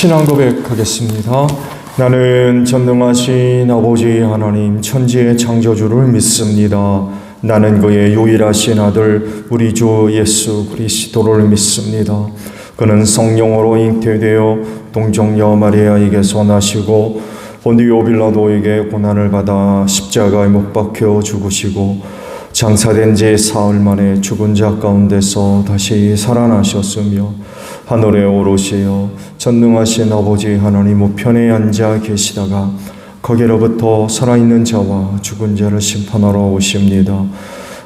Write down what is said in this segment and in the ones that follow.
신앙 고백하겠습니다. 나는 전능하신 아버지 하나님 천지의 창조주를 믿습니다. 나는 그의 유일하신 아들 우리 주 예수 그리스도를 믿습니다. 그는 성령으로 잉태되어 동정녀 마리아에게서 나시고 본디오 빌라도에게 고난을 받아 십자가에 못 박혀 죽으시고 장사된 지 사흘 만에 죽은 자 가운데서 다시 살아나셨으며 하늘에 오르시어 전능하신 아버지 하나님 우편에 앉아 계시다가 거기로부터 살아있는 자와 죽은 자를 심판하러 오십니다.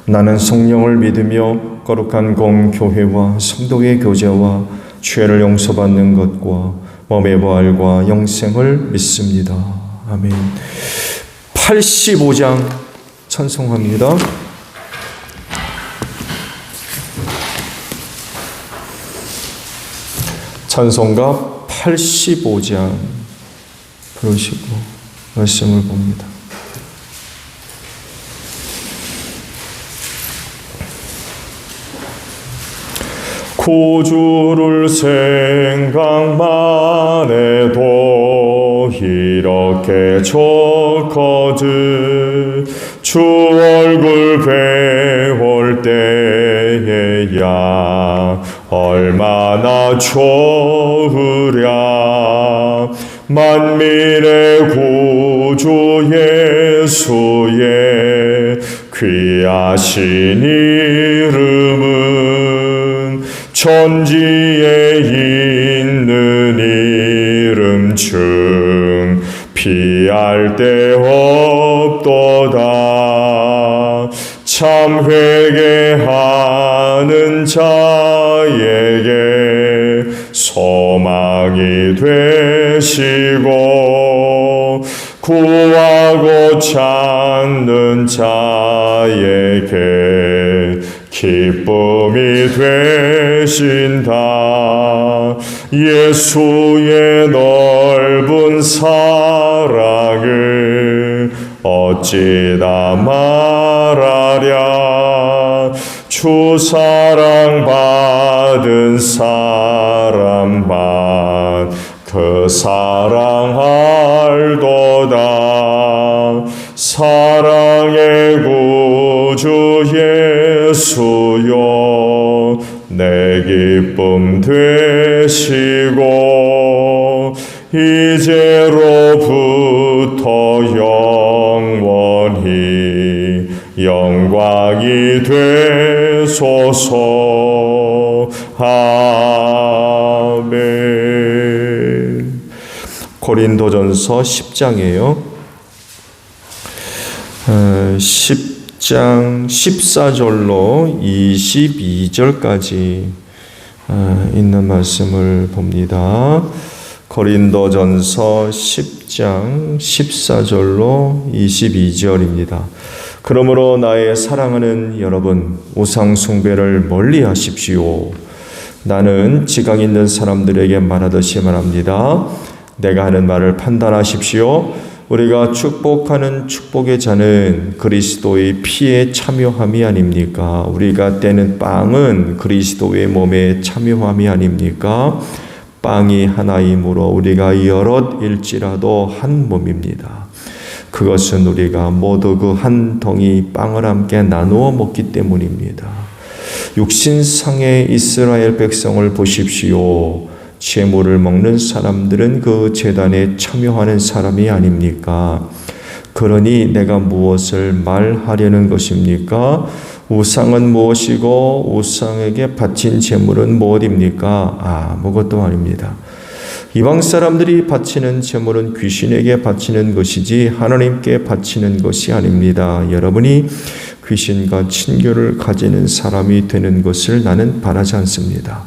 나는 성령을 믿으며 거룩한 공교회와 성도의 교제와 죄를 용서받는 것과 몸의 부활과 영생을 믿습니다. 아멘. 85장 찬송합니다. 찬송가 85장 부르시고 말씀을 봅니다. 구주를 생각만 해도 이렇게 좋거든. 주 얼굴 배울 때에야 얼마나 좋으랴. 만민의 구주 예수의 귀하신 이름은 천지에 있는 이름 중 피할 데 없도다. 참 회개하는 자에게 소망이 되시고 구하고 찾는 자에게 기쁨이 되신다. 예수의 넓은 사랑을 어찌다 말하랴. 주 사랑 받은 사람만 그 사랑 알도다. 사랑의 구주 예수여 내 기쁨 되시고 이제로부터 영원히 영광이 되소서. 아멘. 고린도전서 10장이에요. 10장 14절로 22절까지 있는 말씀을 봅니다. 고린도전서 10장 14절로 22절입니다. 그러므로 나의 사랑하는 여러분, 우상 숭배를 멀리 하십시오. 나는 지각 있는 사람들에게 말하듯이 말합니다. 내가 하는 말을 판단하십시오. 우리가 축복하는 축복의 잔은 그리스도의 피에 참여함이 아닙니까? 우리가 떼는 빵은 그리스도의 몸에 참여함이 아닙니까? 빵이 하나이므로 우리가 여럿일지라도 한 몸입니다. 그것은 우리가 모두 그 한 덩이 빵을 함께 나누어 먹기 때문입니다. 육신상의 이스라엘 백성을 보십시오. 제물을 먹는 사람들은 그 제단에 참여하는 사람이 아닙니까? 그러니 내가 무엇을 말하려는 것입니까? 우상은 무엇이고 우상에게 바친 제물은 무엇입니까? 아무것도 아닙니다. 이방 사람들이 바치는 제물은 귀신에게 바치는 것이지 하나님께 바치는 것이 아닙니다. 여러분이 귀신과 친교를 가지는 사람이 되는 것을 나는 바라지 않습니다.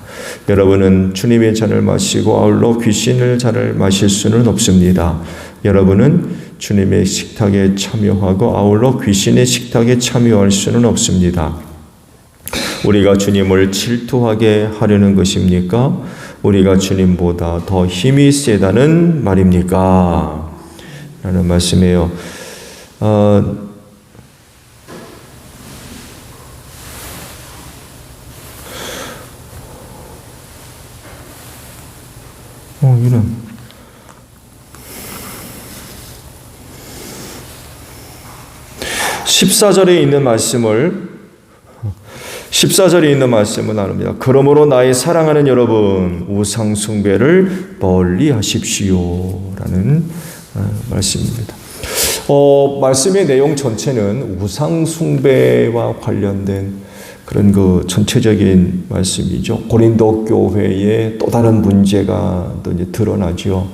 여러분은 주님의 잔을 마시고 아울러 귀신의 잔을 마실 수는 없습니다. 여러분은 주님의 식탁에 참여하고 아울러 귀신의 식탁에 참여할 수는 없습니다. 우리가 주님을 질투하게 하려는 것입니까? 우리가 주님보다 더 힘이 세다는 말입니까? 라는 말씀이에요. 이런 14절에 있는 말씀을 나눕니다. 그러므로 나의 사랑하는 여러분, 우상 숭배를 멀리 하십시오 라는 말씀입니다. 말씀의 내용 전체는 우상 숭배와 관련된 그런 전체적인 말씀이죠. 고린도 교회의 또 다른 문제가 또 이제 드러나죠.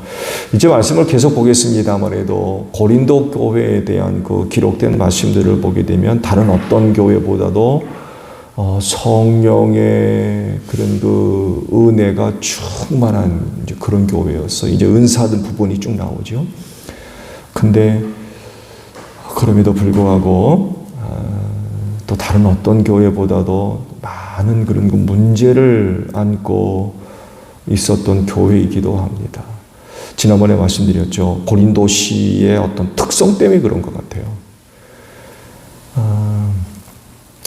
이제 말씀을 계속 보겠습니다만 해도 고린도 교회에 대한 기록된 말씀들을 보게 되면 다른 어떤 교회보다도 성령의 그런 은혜가 충만한 이제 그런 교회였어. 이제 은사된 부분이 쭉 나오죠. 근데 그럼에도 불구하고 또 다른 어떤 교회보다도 많은 그런 문제를 안고 있었던 교회이기도 합니다. 지난번에 말씀드렸죠. 고린도시의 어떤 특성 때문에 그런 것 같아요.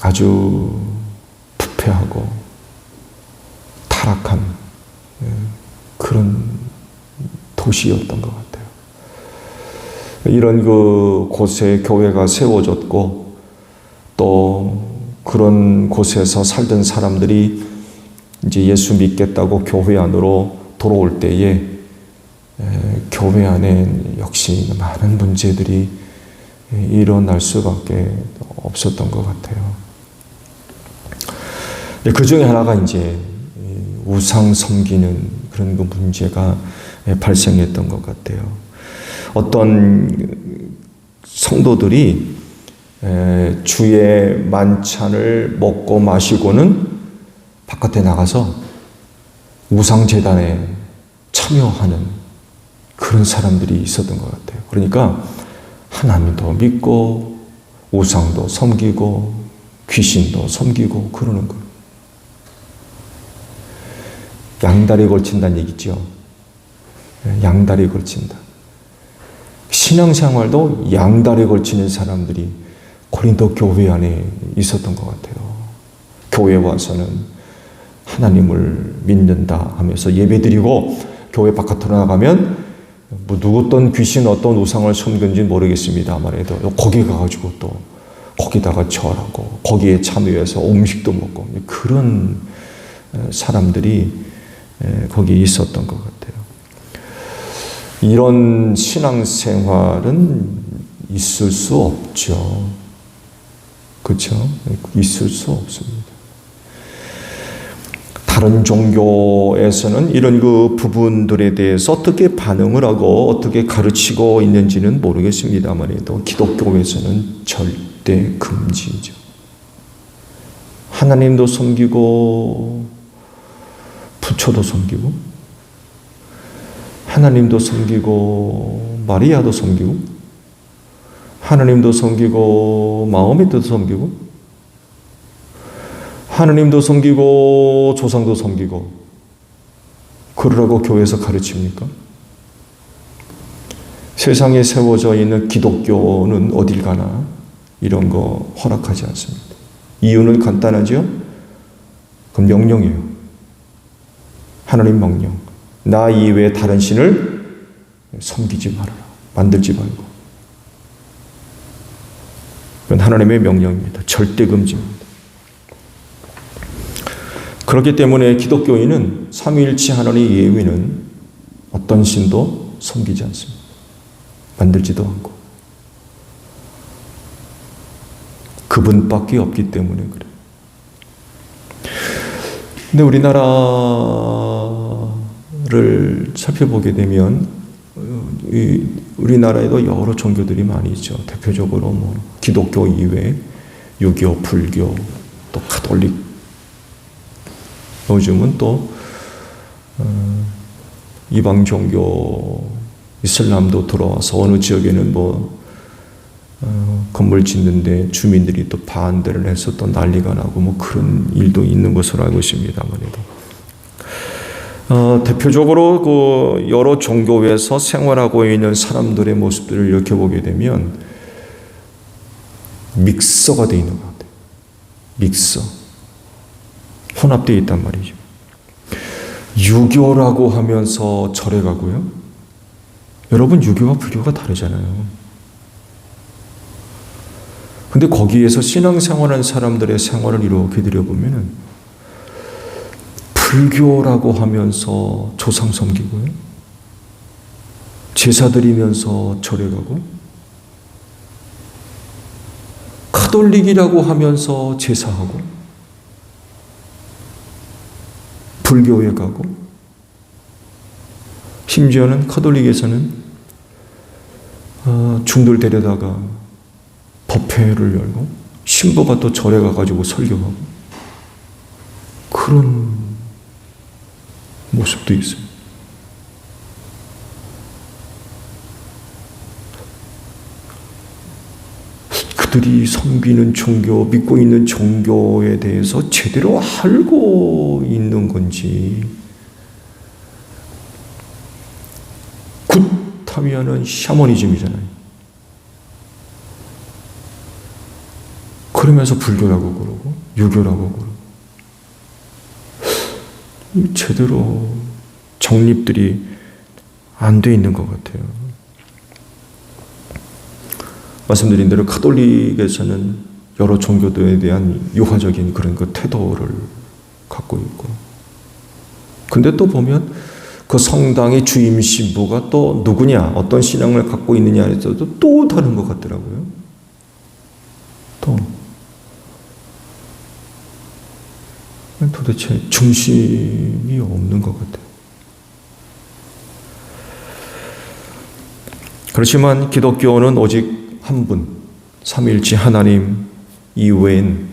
아주 부패하고 타락한 그런 도시였던 것 같아요. 이런 곳에 교회가 세워졌고 또 그런 곳에서 살던 사람들이 이제 예수 믿겠다고 교회 안으로 돌아올 때에 교회 안에 역시 많은 문제들이 일어날 수밖에 없었던 것 같아요. 그 중에 하나가 이제 우상 섬기는 그런 문제가 발생했던 것 같아요. 어떤 성도들이 주의 만찬을 먹고 마시고는 바깥에 나가서 우상제단에 참여하는 그런 사람들이 있었던 것 같아요. 그러니까 하나님도 믿고 우상도 섬기고 귀신도 섬기고 그러는 거예요. 양다리 걸친다는 얘기죠. 양다리 걸친다. 신앙생활도 양다리 걸치는 사람들이 고린도 교회 안에 있었던 것 같아요. 교회 와서는 하나님을 믿는다 하면서 예배드리고 교회 바깥으로 나가면 누구 어떤 귀신 어떤 우상을 섬긴지 모르겠습니다만 해도 거기 가가지고 또 거기다가 절하고 거기에 참여해서 음식도 먹고 그런 사람들이 거기에 있었던 것 같아요. 이런 신앙생활은 있을 수 없죠. 그렇죠? 있을 수 없습니다. 다른 종교에서는 이런 부분들에 대해서 어떻게 반응을 하고 어떻게 가르치고 있는지는 모르겠습니다만 해도 기독교에서는 절대 금지죠. 하나님도 섬기고 부처도 섬기고 하나님도 섬기고 마리아도 섬기고 하나님도 섬기고 마호메트도 섬기고 하나님도 섬기고 조상도 섬기고 그러라고 교회에서 가르칩니까? 세상에 세워져 있는 기독교는 어딜 가나 이런 거 허락하지 않습니다. 이유는 간단하죠? 그건 명령이에요. 하나님 명령. 나 이외에 다른 신을 섬기지 말아라. 만들지 말고. 그건 하나님의 명령입니다. 절대 금지입니다. 그렇기 때문에 기독교인은 삼위일체 하나님 예외는 어떤 신도 섬기지 않습니다. 만들지도 않고. 그분밖에 없기 때문에 그래요. 근데 우리나라를 살펴보게 되면 우리나라에도 여러 종교들이 많이 있죠. 대표적으로 기독교 이외에 유교, 불교, 또 가톨릭, 요즘은 또 이방 종교, 이슬람도 들어와서 어느 지역에는 건물 짓는데 주민들이 또 반대를 해서 또 난리가 나고 그런 일도 있는 것으로 알고 있습니다만 해도 대표적으로 여러 종교에서 생활하고 있는 사람들의 모습들을 이렇게 보게 되면 믹서가 되어 있는 것 같아요. 믹서. 혼합되어 있단 말이죠. 유교라고 하면서 절에 가고요. 여러분 유교와 불교가 다르잖아요. 근데 거기에서 신앙생활하는 사람들의 생활을 이렇게 들여보면은 불교라고 하면서 조상 섬기고요. 제사 드리면서 절에 가고, 카톨릭이라고 하면서 제사하고, 불교에 가고, 심지어는 카톨릭에서는 중들 데려다가 법회를 열고 신부가 또 절에 가가지고 설교하고 그런 모습도 있어요. 그들이 섬기는 종교, 믿고 있는 종교에 대해서 제대로 알고 있는 건지, 굿하면은 샤머니즘이잖아요. 그러면서 불교라고 그러고 유교라고 그러고 제대로 정립들이 안 돼 있는 것 같아요. 말씀드린 대로 카톨릭에서는 여러 종교들에 대한 유화적인 그런 그 태도를 갖고 있고, 근데 또 보면 그 성당의 주임 신부가 또 누구냐, 어떤 신앙을 갖고 있느냐에 따라서 또 다른 것 같더라고요. 또 도대체 중심이 없는 것 같아요. 그렇지만 기독교는 오직 한 분, 삼위일체 하나님 이외엔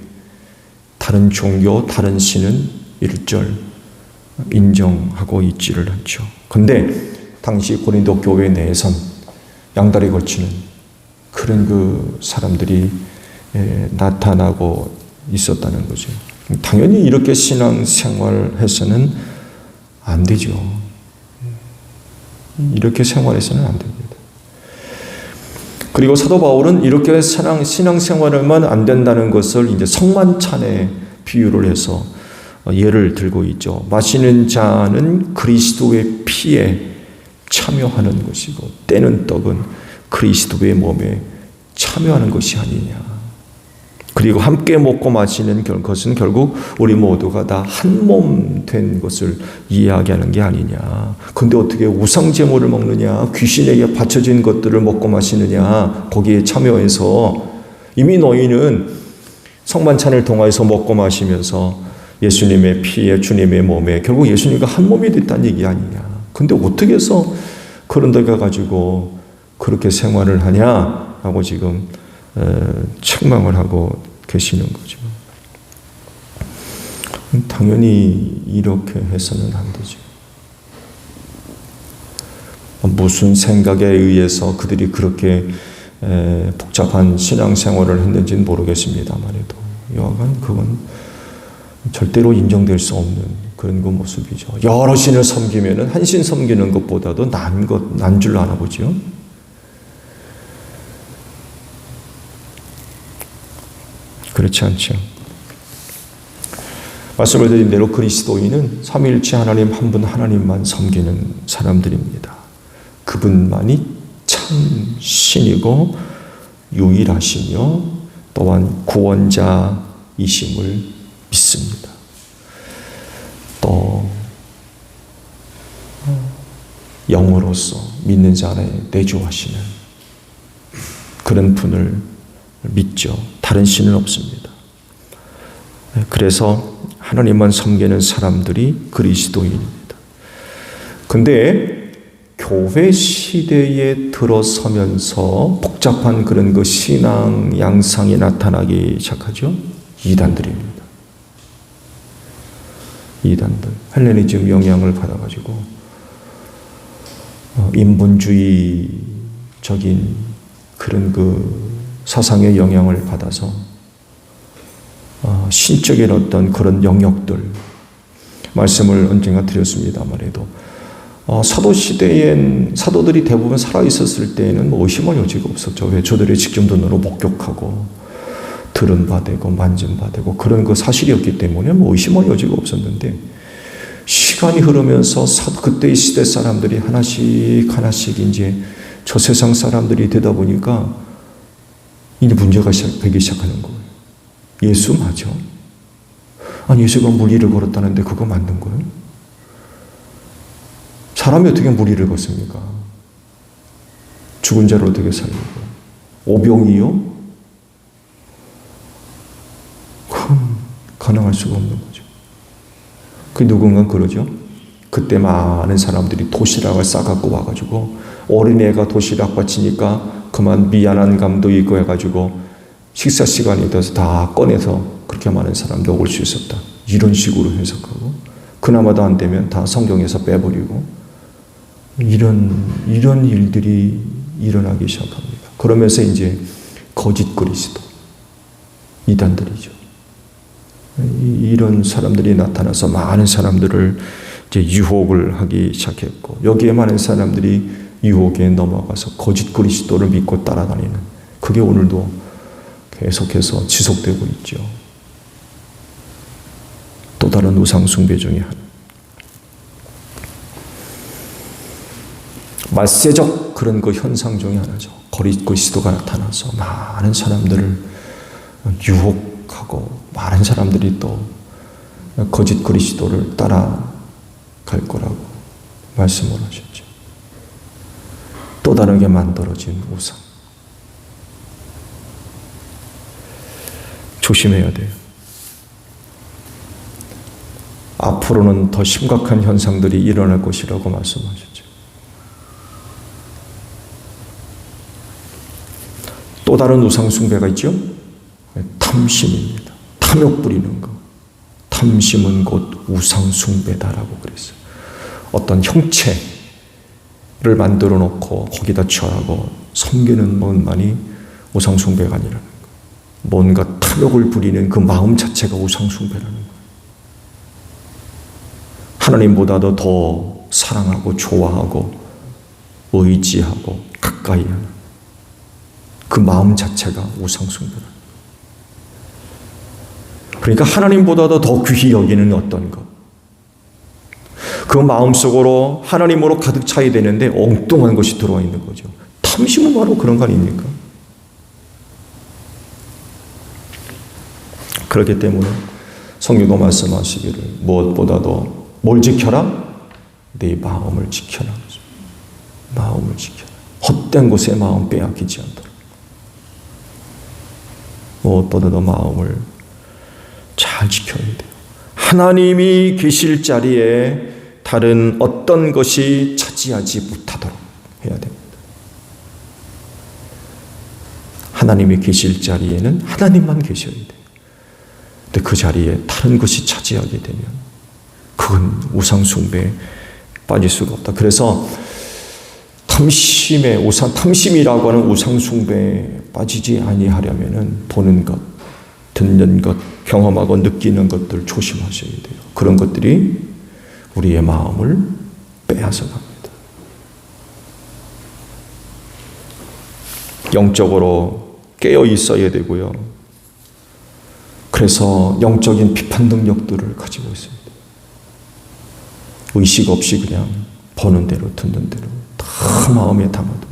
다른 종교, 다른 신은 일절 인정하고 있지를 않죠. 근데 당시 고린도 교회 내에선 양다리 걸치는 그런 그 사람들이 나타나고 있었다는 거죠. 당연히 이렇게 신앙생활해서는 안 되죠. 이렇게 생활해서는 안 됩니다. 그리고 사도 바울은 이렇게 신앙생활하면 안 된다는 것을 이제 성만찬에 비유를 해서 예를 들고 있죠. 마시는 자는 그리스도의 피에 참여하는 것이고 떼는 떡은 그리스도의 몸에 참여하는 것이 아니냐. 그리고 함께 먹고 마시는 것은 결국 우리 모두가 다 한 몸 된 것을 이야기하는 게 아니냐. 근데 어떻게 우상제물을 먹느냐, 귀신에게 바쳐진 것들을 먹고 마시느냐, 거기에 참여해서 이미 너희는 성만찬을 통해서 먹고 마시면서 예수님의 피에 주님의 몸에 결국 예수님과 한 몸이 됐다는 얘기 아니냐. 근데 어떻게 해서 그런 데 가가지고 그렇게 생활을 하냐 하고 지금 책망을 하고 계시는 거죠. 당연히 이렇게 해서는 안 되죠. 무슨 생각에 의해서 그들이 그렇게 복잡한 신앙생활을 했는지는 모르겠습니다만에도 여하간 그건 절대로 인정될 수 없는 그런 그 모습이죠. 여러 신을 섬기면은 한 신 섬기는 것보다도 난 줄 아나 보죠. 그렇지 않죠. 말씀을 드린 대로 그리스도인은 삼위일체 하나님 한 분 하나님만 섬기는 사람들입니다. 그분만이 참 신이고 유일하시며 또한 구원자이심을 믿습니다. 또 영으로서 믿는 자 안에 내주하시는 그런 분을 믿죠. 다른 신은 없습니다. 그래서 하나님만 섬기는 사람들이 그리스도인입니다. 근데 교회 시대에 들어서면서 복잡한 그런 그 신앙 양상이 나타나기 시작하죠. 이단들입니다. 이단들. 헬레니즘 영향을 받아가지고 인본주의적인 그런 그 사상의 영향을 받아서 신적인 어떤 그런 영역들 말씀을 언젠가 드렸습니다만 해도 사도시대엔 사도들이 대부분 살아있었을 때에는 뭐 의심할 여지가 없었죠. 왜 저들의 직접 눈으로 목격하고 들은 바 되고 만진 바 되고 그런 그 사실이었기 때문에 뭐 의심할 여지가 없었는데 시간이 흐르면서 그때의 시대 사람들이 하나씩 이제 저 세상 사람들이 되다 보니까 이제 문제가 되기 시작하는 거예요. 예수 맞아? 아니, 예수가 무리를 걸었다는데 그거 맞는 거예요? 사람이 어떻게 무리를 걷습니까? 죽은 자를 어떻게 살리고? 오병이요? 그럼 가능할 수가 없는 거죠. 그 누군가 그러죠. 그때 많은 사람들이 도시락을 싸갖고 와가지고 어린애가 도시락 바치니까 그만 미안한 감도 있고 해가지고 식사 시간이 돼서 다 꺼내서 그렇게 많은 사람 먹을 수 있었다. 이런 식으로 해석하고 그나마도 안 되면 다 성경에서 빼버리고 이런 일들이 일어나기 시작합니다. 그러면서 이제 거짓 그리스도, 이단들이죠. 이런 사람들이 나타나서 많은 사람들을 이제 유혹을 하기 시작했고 여기에 많은 사람들이 유혹에 넘어가서 거짓 그리스도를 믿고 따라다니는 그게 오늘도 계속해서 지속되고 있죠. 또 다른 우상 숭배 중에 하나. 말세적 그런 그 현상 중에 하나죠. 거짓 그리스도가 나타나서 많은 사람들을 유혹하고 많은 사람들이 또 거짓 그리스도를 따라갈 거라고 말씀을 하셨죠. 또 다르게 만들어진 우상. 조심해야 돼요. 앞으로는 더 심각한 현상들이 일어날 것이라고 말씀하셨죠. 또 다른 우상 숭배가 있죠. 탐심입니다. 탐욕 부리는 거. 탐심은 곧 우상 숭배다라고 그랬어요. 어떤 형체를 만들어 놓고 거기다 취하고 섬기는 것만이 우상 숭배가 아니라는 거. 뭔가 탐욕을 부리는 그 마음 자체가 우상 숭배라는 거예요. 하나님보다도 더 사랑하고 좋아하고 의지하고 가까이 하는 그 마음 자체가 우상 숭배라는 거예요. 그러니까 하나님보다도 더 귀히 여기는 어떤 것. 그 마음속으로 하나님으로 가득 차야 되는데 엉뚱한 것이 들어와 있는 거죠. 탐심은 바로 그런 거 아닙니까? 그렇기 때문에 성경도 말씀하시기를 무엇보다도 뭘 지켜라? 네 마음을 지켜라. 마음을 지켜라. 헛된 곳에 마음 빼앗기지 않도록. 무엇보다도 마음을 잘 지켜야 돼요. 하나님이 계실 자리에 다른 어떤 것이 차지하지 못하도록 해야 됩니다. 하나님이 계실 자리에는 하나님만 계셔야 돼요. 근데 그 자리에 다른 것이 차지하게 되면 그건 우상 숭배에 빠질 수가 없다. 그래서 탐심이라고 하는 우상 숭배에 빠지지 아니하려면은 보는 것, 듣는 것, 경험하고 느끼는 것들 조심하셔야 돼요. 그런 것들이 우리의 마음을 빼앗아 갑니다. 영적으로 깨어 있어야 되고요. 그래서 영적인 비판 능력들을 가지고 있습니다. 의식 없이 그냥 보는 대로 듣는 대로 다 마음에 담아두고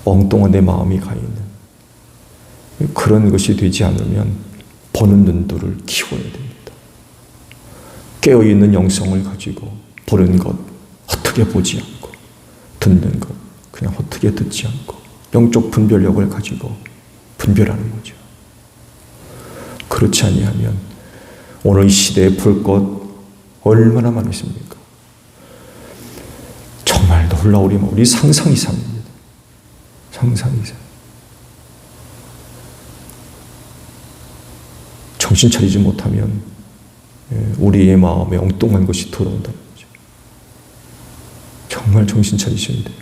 엉뚱한 내 마음이 가 있는 그런 것이 되지 않으면 보는 눈들을 키워야 됩니다. 깨어있는 영성을 가지고 보는 것 헛되게 보지 않고 듣는 것 그냥 헛되게 듣지 않고 영적 분별력을 가지고 분별하는 거죠. 그렇지 아니하면 오늘 이 시대에 볼 것 얼마나 많으십니까? 정말 놀라우리만 우리 상상 이상입니다. 상상 이상. 정신 차리지 못하면 우리의 마음에 엉뚱한 것이 들어온다는 거죠. 정말 정신 차리셔야 돼요.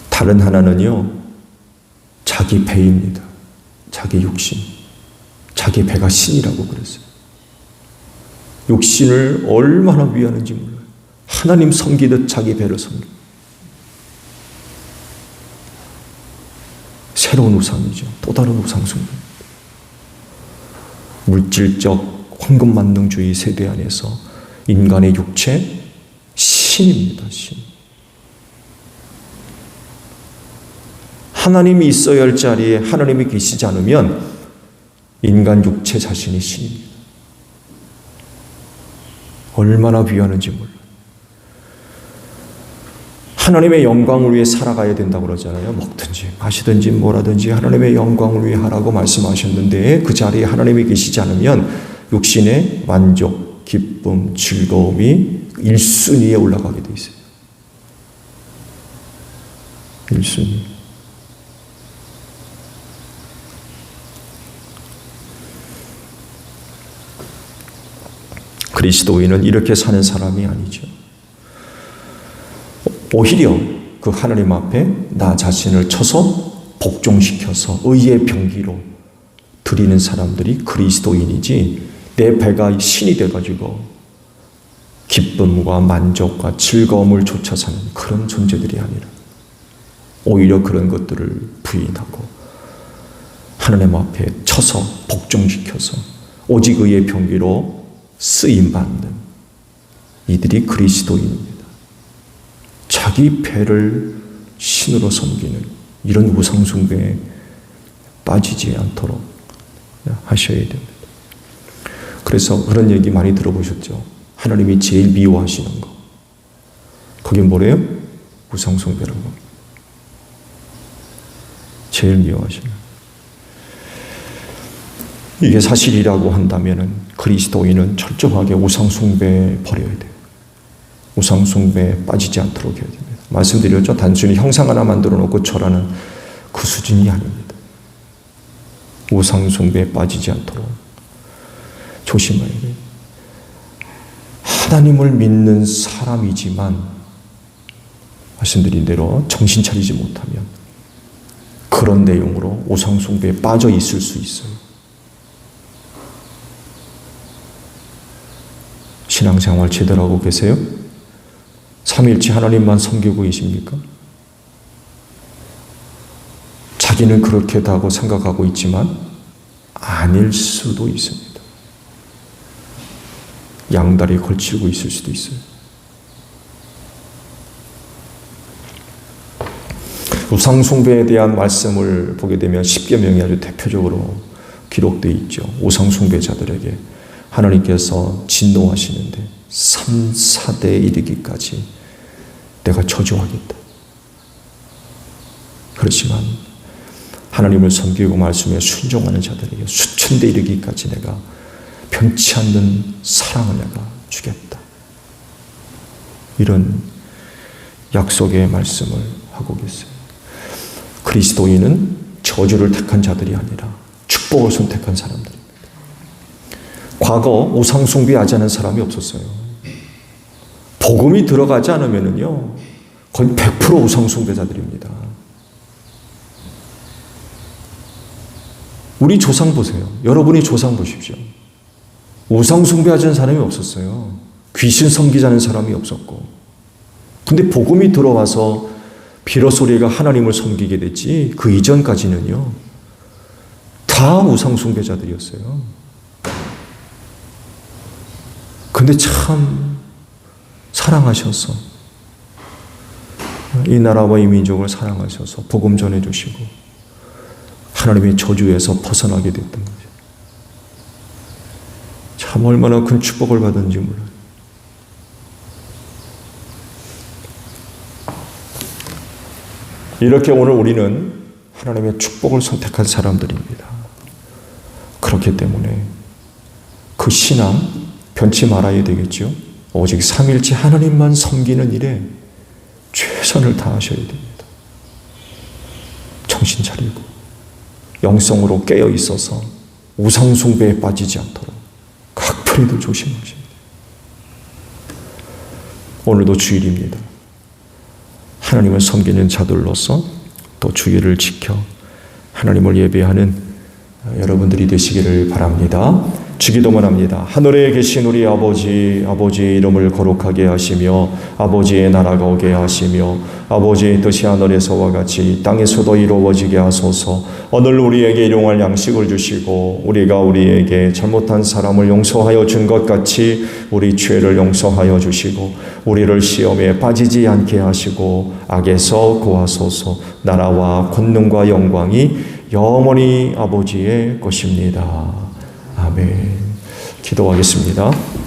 다른 하나는요, 자기 배입니다. 자기 육신. 자기 배가 신이라고 그랬어요. 육신을 얼마나 위하는지 몰라요. 하나님 섬기듯 자기 배를 섬깁니다. 새로운 우상이죠. 또 다른 우상숭배. 물질적 황금만능주의 세대 안에서 인간의 육체 신입니다. 신. 하나님이 있어야 할 자리에 하나님이 계시지 않으면 인간 육체 자신이 신입니다. 얼마나 비하는지 몰라요. 하나님의 영광을 위해 살아가야 된다고 그러잖아요. 먹든지 마시든지 뭐라든지 하나님의 영광을 위해 하라고 말씀하셨는데 그 자리에 하나님이 계시지 않으면 육신의 만족, 기쁨, 즐거움이 1순위에 올라가게 돼 있어요. 1순위. 그리스도인은 이렇게 사는 사람이 아니죠. 오히려 그 하나님 앞에 나 자신을 쳐서 복종시켜서 의의 병기로 드리는 사람들이 그리스도인이지, 내 배가 신이 돼가지고 기쁨과 만족과 즐거움을 쫓아 사는 그런 존재들이 아니라 오히려 그런 것들을 부인하고 하나님 앞에 쳐서 복종시켜서 오직 의의 병기로 쓰임받는 이들이 그리스도인입니다. 자기 배를 신으로 섬기는 이런 우상숭배에 빠지지 않도록 하셔야 됩니다. 그래서 그런 얘기 많이 들어보셨죠? 하나님이 제일 미워하시는 거. 그게 뭐래요? 우상숭배라고. 제일 미워하시는. 이게 사실이라고 한다면 그리스도인은 철저하게 우상숭배에 버려야 돼요. 우상숭배에 빠지지 않도록 해야 됩니다. 말씀드렸죠? 단순히 형상 하나 만들어 놓고 절하는 그 수준이 아닙니다. 우상숭배에 빠지지 않도록 조심해야 돼요. 하나님을 믿는 사람이지만 말씀드린 대로 정신 차리지 못하면 그런 내용으로 우상숭배에 빠져 있을 수 있어요. 신앙생활 제대로 하고 계세요? 삼위일체 하나님만 섬기고 계십니까? 자기는 그렇게다고 생각하고 있지만 아닐 수도 있습니다. 양다리 걸치고 있을 수도 있어요. 우상숭배에 대한 말씀을 보게 되면 십계명이 아주 대표적으로 기록되어 있죠. 우상숭배자들에게 하나님께서 진노하시는데 3, 4대에 이르기까지 내가 저주하겠다. 그렇지만 하나님을 섬기고 말씀에 순종하는 자들에게 수천 대 이르기까지 내가 변치 않는 사랑을 내가 주겠다. 이런 약속의 말씀을 하고 계세요. 그리스도인은 저주를 택한 자들이 아니라 축복을 선택한 사람들입니다. 과거 우상숭배하지 않은 사람이 없었어요. 복음이 들어가지 않으면요, 거의 100% 우상숭배자들입니다. 우리 조상 보세요. 여러분이 조상 보십시오. 우상숭배하지 않은 사람이 없었어요. 귀신 섬기자는 사람이 없었고. 근데 복음이 들어와서 비로소 우리가 하나님을 섬기게 됐지, 그 이전까지는요, 다 우상숭배자들이었어요. 근데 참 사랑하셔서 이 나라와 이 민족을 사랑하셔서 복음 전해주시고 하나님의 저주에서 벗어나게 됐던 거죠. 참 얼마나 큰 축복을 받은지 몰라요. 이렇게 오늘 우리는 하나님의 축복을 선택한 사람들입니다. 그렇기 때문에 그 신앙 변치 말아야 되겠죠. 오직 삼위일체 하나님만 섬기는 일에 최선을 다하셔야 됩니다. 정신 차리고 영성으로 깨어 있어서 우상숭배에 빠지지 않도록 각별히도 조심하셔야 돼요. 오늘도 주일입니다. 하나님을 섬기는 자들로서 또 주일을 지켜 하나님을 예배하는 여러분들이 되시기를 바랍니다. 주기도문 합니다. 하늘에 계신 우리 아버지의 이름을 거룩하게 하시며 아버지의 나라가 오게 하시며 아버지의 뜻이 하늘에서와 같이 땅에서도 이루어지게 하소서. 오늘 우리에게 일용할 양식을 주시고 우리가 우리에게 잘못한 사람을 용서하여 준 것 같이 우리 죄를 용서하여 주시고 우리를 시험에 빠지지 않게 하시고 악에서 구하소서. 나라와 권능과 영광이 영원히 아버지의 것입니다. 아멘. 기도하겠습니다.